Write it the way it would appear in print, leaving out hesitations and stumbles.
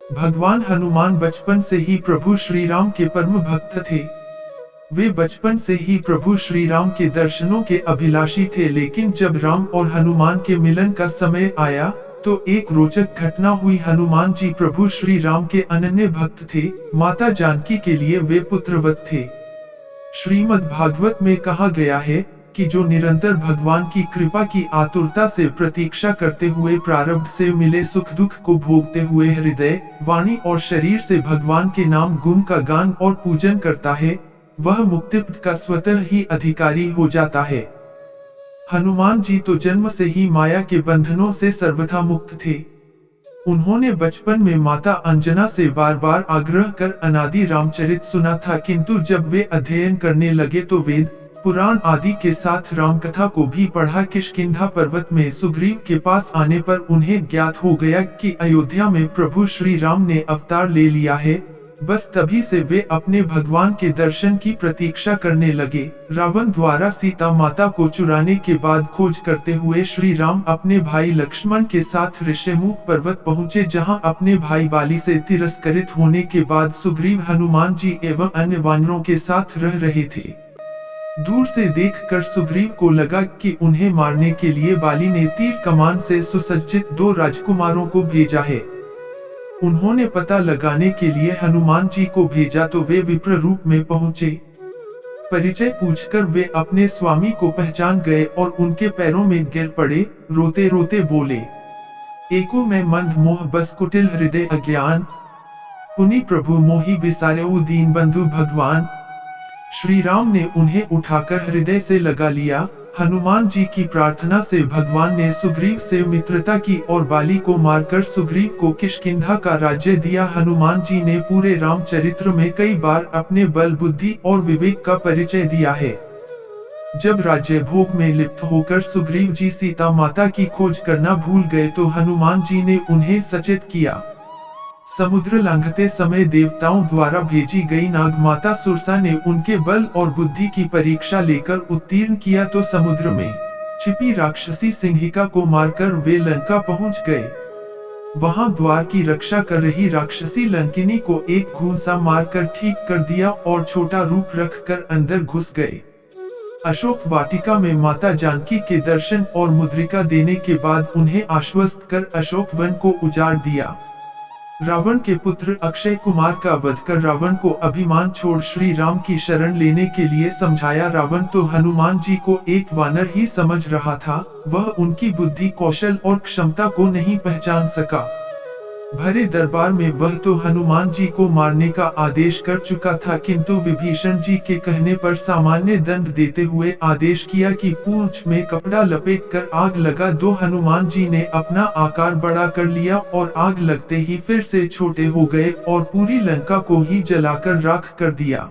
भगवान हनुमान बचपन से ही प्रभु श्री राम के परम भक्त थे। वे बचपन से ही प्रभु श्री राम के दर्शनों के अभिलाषी थे, लेकिन जब राम और हनुमान के मिलन का समय आया तो एक रोचक घटना हुई। हनुमान जी प्रभु श्री राम के अनन्य भक्त थे। माता जानकी के लिए वे पुत्रवत थे। श्रीमद् भागवत में कहा गया है कि जो निरंतर भगवान की कृपा की आतुरता से प्रतीक्षा करते हुए प्रारब्ध से मिले सुख दुख को भोगते हुए हृदय, वाणी और शरीर से भगवान के नाम गुण का गान और पूजन करता है, वह मुक्ति का स्वतः ही अधिकारी हो जाता है। हनुमान जी तो जन्म से ही माया के बंधनों से सर्वथा मुक्त थे। उन्होंने बचपन में माता अंजना से बार बार आग्रह कर अनादि रामचरित सुना था, किंतु जब वे अध्ययन करने लगे तो वेद पुराण आदि के साथ रामकथा को भी पढ़ा। किष्किंधा पर्वत में सुग्रीव के पास आने पर उन्हें ज्ञात हो गया कि अयोध्या में प्रभु श्री राम ने अवतार ले लिया है। बस तभी से वे अपने भगवान के दर्शन की प्रतीक्षा करने लगे। रावण द्वारा सीता माता को चुराने के बाद खोज करते हुए श्री राम अपने भाई लक्ष्मण के साथ ऋषिमुख पर्वत पहुँचे, जहाँ अपने भाई बाली से तिरस्कृत होने के बाद सुग्रीव हनुमान जी एवं अन्य वानरों के साथ रह रहे थे। दूर से देखकर सुग्रीव को लगा कि उन्हें मारने के लिए बाली ने तीर कमान से सुसज्जित 2 राजकुमारों को भेजा है। उन्होंने पता लगाने के लिए हनुमान जी को भेजा तो वे विप्र रूप में पहुंचे। परिचय पूछकर वे अपने स्वामी को पहचान गए और उनके पैरों में गिर पड़े। रोते रोते बोले, एको मैं मंद मोह बस कुटिल हृदय अज्ञान, पुनि प्रभु मोहि बिसारेउ दीन बंधु भगवान। श्री राम ने उन्हें उठाकर हृदय से लगा लिया। हनुमान जी की प्रार्थना से भगवान ने सुग्रीव से मित्रता की और बाली को मारकर सुग्रीव को किष्किंधा का राज्य दिया। हनुमान जी ने पूरे रामचरित्र में कई बार अपने बल बुद्धि और विवेक का परिचय दिया है। जब राज्य भोग में लिप्त होकर सुग्रीव जी सीता माता की खोज करना भूल गए तो हनुमान जी ने उन्हें सचेत किया। समुद्र लांघते समय देवताओं द्वारा भेजी गई नाग माता सुरसा ने उनके बल और बुद्धि की परीक्षा लेकर उत्तीर्ण किया तो समुद्र में छिपी राक्षसी सिंहिका को मारकर वे लंका पहुंच गए। वहां द्वार की रक्षा कर रही राक्षसी लंकिनी को एक घूंसा मारकर ठीक कर दिया और छोटा रूप रखकर अंदर घुस गए। अशोक वाटिका में माता जानकी के दर्शन और मुद्रिका देने के बाद उन्हें आश्वस्त कर अशोक वन को उजाड़ दिया। रावण के पुत्र अक्षय कुमार का वध कर रावण को अभिमान छोड़ श्री राम की शरण लेने के लिए समझाया। रावण तो हनुमान जी को एक वानर ही समझ रहा था, वह उनकी बुद्धि कौशल और क्षमता को नहीं पहचान सका। भरे दरबार में वह तो हनुमान जी को मारने का आदेश कर चुका था, किंतु विभीषण जी के कहने पर सामान्य दंड देते हुए आदेश किया कि पूंछ में कपड़ा लपेटकर आग लगा दो। हनुमान जी ने अपना आकार बड़ा कर लिया और आग लगते ही फिर से छोटे हो गए और पूरी लंका को ही जलाकर राख कर दिया।